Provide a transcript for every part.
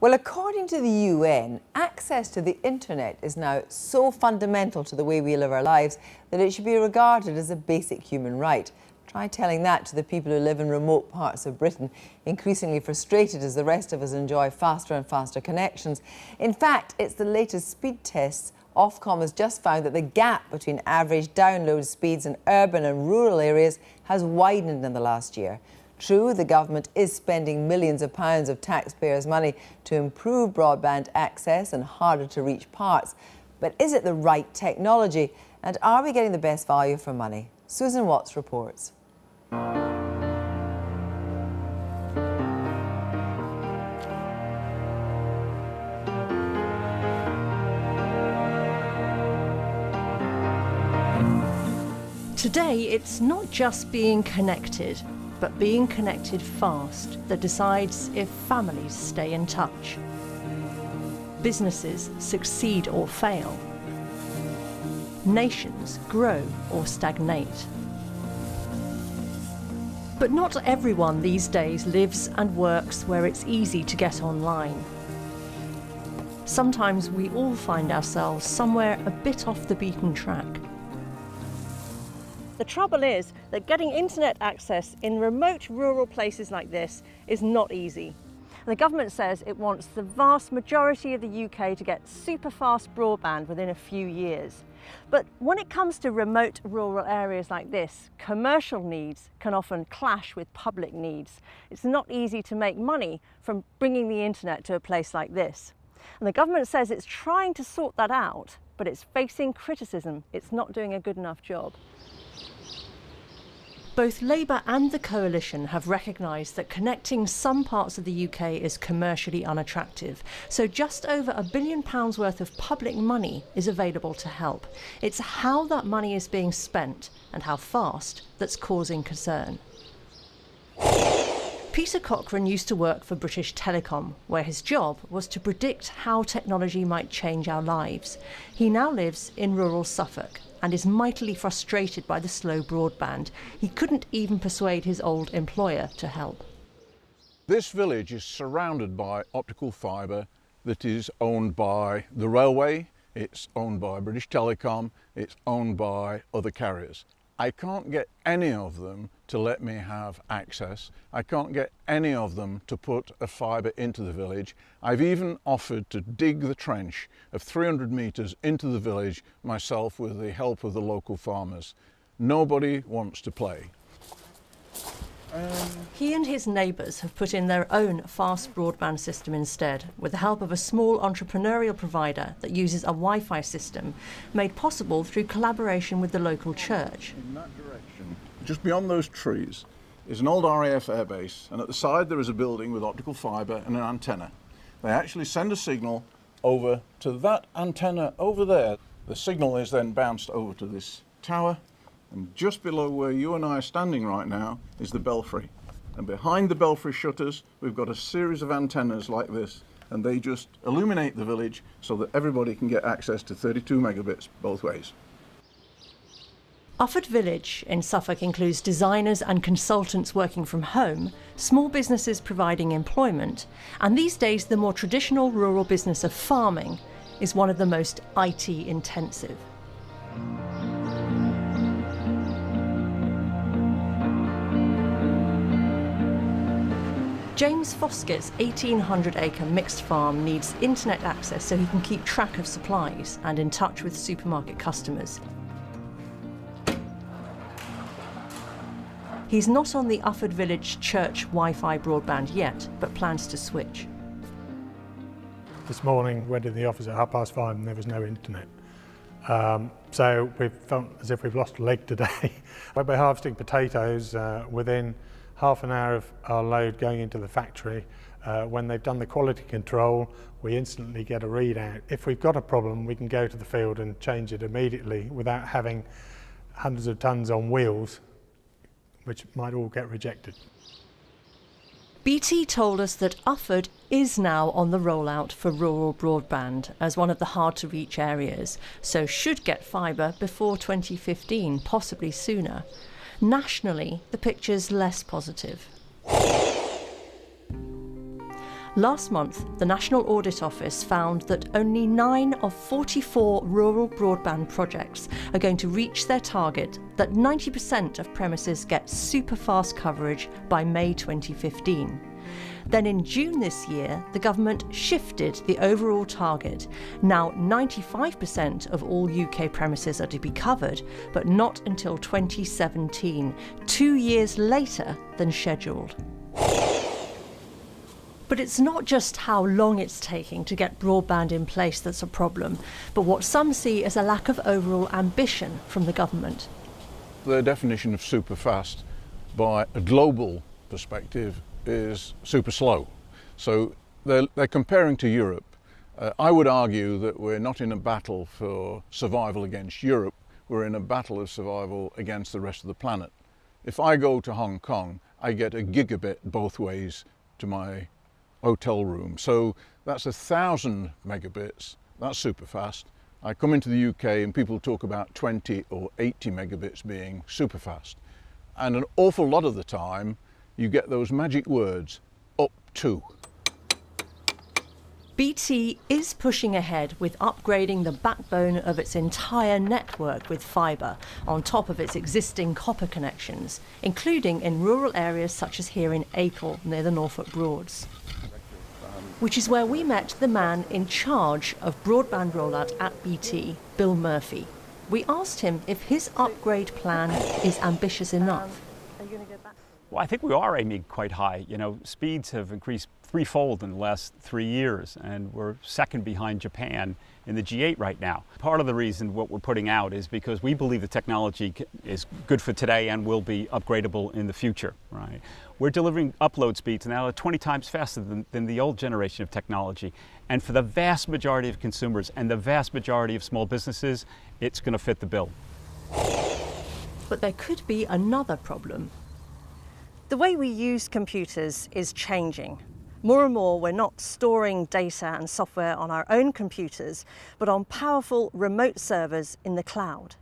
Well, according to the UN, access to the internet is now so fundamental to the way we live our lives that it should be regarded as a basic human right. Try telling that to the people who live in remote parts of Britain, increasingly frustrated as the rest of us enjoy faster and faster connections. In fact, it's the latest speed tests. Ofcom has just found that the gap between average download speeds in urban and rural areas has widened in the last year. True, the government is spending millions of pounds of taxpayers' money to improve broadband access in harder to reach parts. But is it the right technology? And are we getting the best value for money? Susan Watts reports. Today, it's not just being connected, but being connected fast that decides if families stay in touch, businesses succeed or fail, nations grow or stagnate. But not everyone these days lives and works where it's easy to get online. Sometimes we all find ourselves somewhere a bit off the beaten track. The trouble is that getting internet access in remote rural places like this is not easy. The government says it wants the vast majority of the UK to get super fast broadband within a few years. But when it comes to remote rural areas like this, commercial needs can often clash with public needs. It's not easy to make money from bringing the internet to a place like this. And the government says it's trying to sort that out, but it's facing criticism. It's not doing a good enough job. Both Labour and the Coalition have recognised that connecting some parts of the UK is commercially unattractive, so just over £1 billion worth of public money is available to help. It's how that money is being spent and how fast that's causing concern. Peter Cochrane used to work for British Telecom, where his job was to predict how technology might change our lives. He now lives in rural Suffolk and is mightily frustrated by the slow broadband. He couldn't even persuade his old employer to help. This village is surrounded by optical fibre that is owned by the railway, it's owned by British Telecom, it's owned by other carriers. I can't get any of them to let me have access. I can't get any of them to put a fibre into the village. I've even offered to dig the trench of 300 metres into the village myself with the help of the local farmers. Nobody wants to play. He and his neighbours have put in their own fast broadband system instead, with the help of a small entrepreneurial provider that uses a Wi-Fi system made possible through collaboration with the local church. In that direction, just beyond those trees, is an old RAF airbase, and at the side there is a building with optical fibre and an antenna. They actually send a signal over to that antenna over there. The signal is then bounced over to this tower, and just below where you and I are standing right now is the belfry. And behind the belfry shutters, we've got a series of antennas like this, and they just illuminate the village so that everybody can get access to 32 megabits both ways. Ufford Village in Suffolk includes designers and consultants working from home, small businesses providing employment, and these days the more traditional rural business of farming is one of the most IT intensive. James Foskett's 1,800-acre mixed farm needs internet access so he can keep track of supplies and in touch with supermarket customers. He's not on the Ufford Village Church Wi-Fi broadband yet, but plans to switch. This morning went in the office at 5:30 and there was no internet. So we've felt as if we've lost a leg today. When we're harvesting potatoes, within half an hour of our load going into the factory, when they've done the quality control, we instantly get a readout. If we've got a problem, we can go to the field and change it immediately without having hundreds of tons on wheels, which might all get rejected. BT told us that Ufford is now on the rollout for rural broadband as one of the hard-to-reach areas, so should get fibre before 2015, possibly sooner. Nationally, the picture's less positive. Last month, the National Audit Office found that only 9 of 44 rural broadband projects are going to reach their target that 90% of premises get super fast coverage by May 2015. Then in June this year, the government shifted the overall target. Now 95% of all UK premises are to be covered, but not until 2017, 2 years later than scheduled. But it's not just how long it's taking to get broadband in place that's a problem, but what some see as a lack of overall ambition from the government. The definition of super fast by a global perspective is super slow. So they're comparing to Europe. I would argue that we're not in a battle for survival against Europe, we're in a battle of survival against the rest of the planet. If I go to Hong Kong, I get a gigabit both ways to my hotel room. So that's 1,000 megabits, that's super fast. I come into the UK and people talk about 20 or 80 megabits being super fast. And an awful lot of the time, you get those magic words, up to. BT is pushing ahead with upgrading the backbone of its entire network with fibre, on top of its existing copper connections, including in rural areas such as here in Acle, near the Norfolk Broads. Which is where we met the man in charge of broadband rollout at BT, Bill Murphy. We asked him if his upgrade plan is ambitious enough. Well, I think we are aiming quite high. You know, speeds have increased threefold in the last 3 years, and we're second behind Japan in the G8 right now. Part of the reason what we're putting out is because we believe the technology is good for today and will be upgradable in the future, right? We're delivering upload speeds now at 20 times faster than the old generation of technology. And for the vast majority of consumers and the vast majority of small businesses, it's going to fit the bill. But there could be another problem. The way we use computers is changing. More and more, we're not storing data and software on our own computers, but on powerful remote servers in the cloud.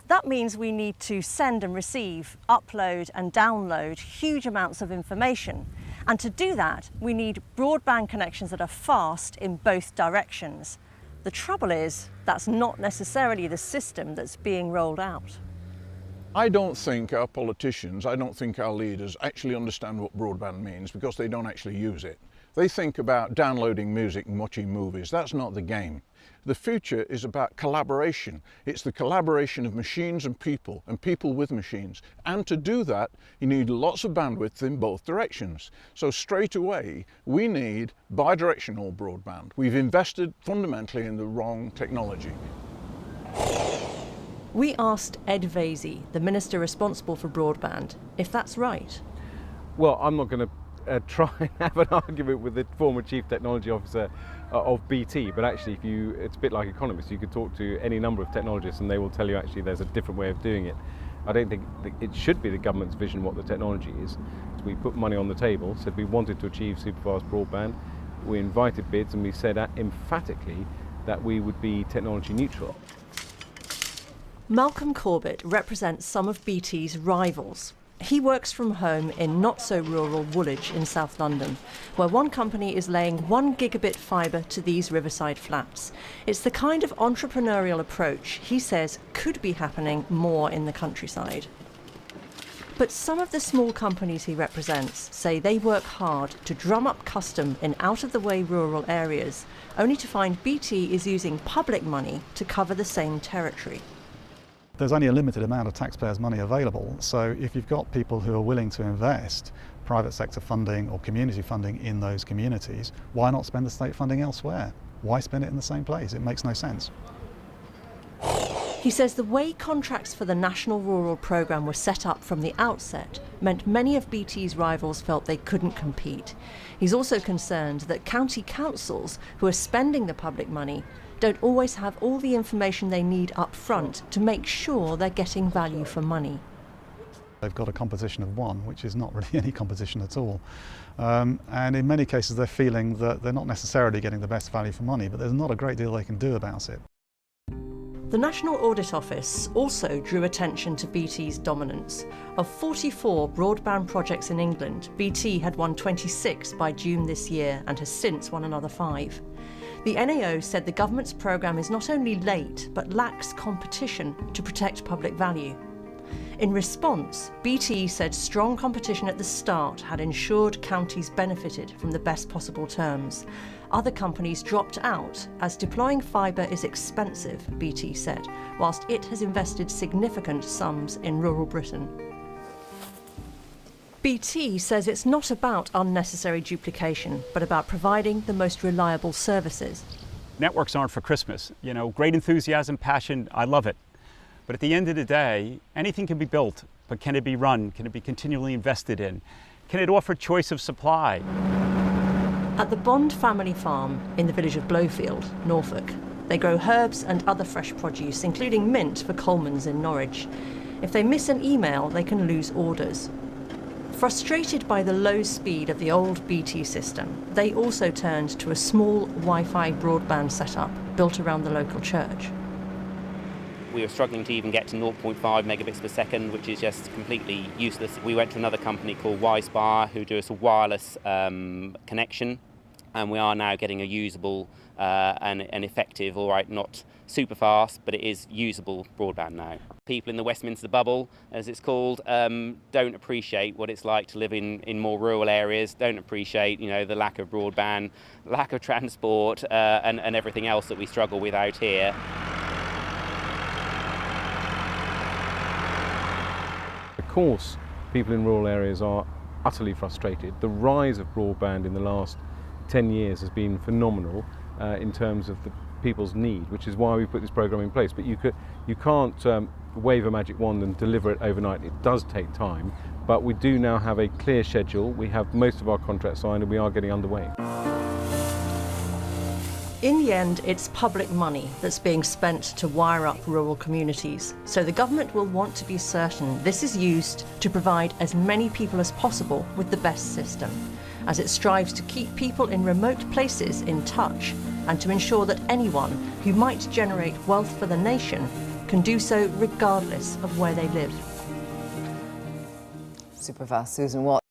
That means we need to send and receive, upload and download huge amounts of information. And to do that, we need broadband connections that are fast in both directions. The trouble is, that's not necessarily the system that's being rolled out. I don't think our politicians, I don't think our leaders actually understand what broadband means because they don't actually use it. They think about downloading music and watching movies. That's not the game. The future is about collaboration. It's the collaboration of machines and people with machines. And to do that, you need lots of bandwidth in both directions. So straight away, we need bidirectional broadband. We've invested fundamentally in the wrong technology. We asked Ed Vaizey, the minister responsible for broadband, if that's right. Well, I'm not going to try and have an argument with the former chief technology officer of BT, but actually it's a bit like economists. You could talk to any number of technologists and they will tell you actually there's a different way of doing it. I don't think it should be the government's vision what the technology is. So we put money on the table, said we wanted to achieve superfast broadband. We invited bids and we said emphatically that we would be technology neutral. Malcolm Corbett represents some of BT's rivals. He works from home in not-so-rural Woolwich in South London, where one company is laying 1 gigabit fibre to these riverside flats. It's the kind of entrepreneurial approach he says could be happening more in the countryside. But some of the small companies he represents say they work hard to drum up custom in out-of-the-way rural areas, only to find BT is using public money to cover the same territory. There's only a limited amount of taxpayers' money available, so if you've got people who are willing to invest private sector funding or community funding in those communities, why not spend the state funding elsewhere? Why spend it in the same place? It makes no sense. He says the way contracts for the National Rural Programme were set up from the outset meant many of BT's rivals felt they couldn't compete. He's also concerned that county councils, who are spending the public money, don't always have all the information they need up front to make sure they're getting value for money. They've got a composition of one, which is not really any composition at all. And in many cases they're feeling that they're not necessarily getting the best value for money, but there's not a great deal they can do about it. The National Audit Office also drew attention to BT's dominance. Of 44 broadband projects in England, BT had won 26 by June this year and has since won another 5. The NAO said the government's programme is not only late, but lacks competition to protect public value. In response, BT said strong competition at the start had ensured counties benefited from the best possible terms. Other companies dropped out as deploying fibre is expensive, BT said, whilst it has invested significant sums in rural Britain. BT says it's not about unnecessary duplication, but about providing the most reliable services. Networks aren't for Christmas. You know, great enthusiasm, passion, I love it. But at the end of the day, anything can be built, but can it be run? Can it be continually invested in? Can it offer choice of supply? At the Bond family farm in the village of Blowfield, Norfolk, they grow herbs and other fresh produce, including mint for Coleman's in Norwich. If they miss an email, they can lose orders. Frustrated by the low speed of the old BT system, they also turned to a small Wi-Fi broadband setup built around the local church. We were struggling to even get to 0.5 megabits per second, which is just completely useless. We went to another company called Wi-Spire who do us a wireless connection, and we are now getting a usable and effective, all right, not super fast, but it is usable broadband now. People in the Westminster bubble, as it's called, don't appreciate what it's like to live in more rural areas, don't appreciate, you know, the lack of broadband, lack of transport, and everything else that we struggle with out here. Of course, people in rural areas are utterly frustrated. The rise of broadband in the last 10 years has been phenomenal in terms of the people's need, which is why we put this programme in place. But you can't wave a magic wand and deliver it overnight. It does take time, but we do now have a clear schedule. We have most of our contracts signed and we are getting underway. In the end, it's public money that's being spent to wire up rural communities. So the government will want to be certain this is used to provide as many people as possible with the best system, as it strives to keep people in remote places in touch and to ensure that anyone who might generate wealth for the nation can do so regardless of where they live. Super fast, Susan Watt.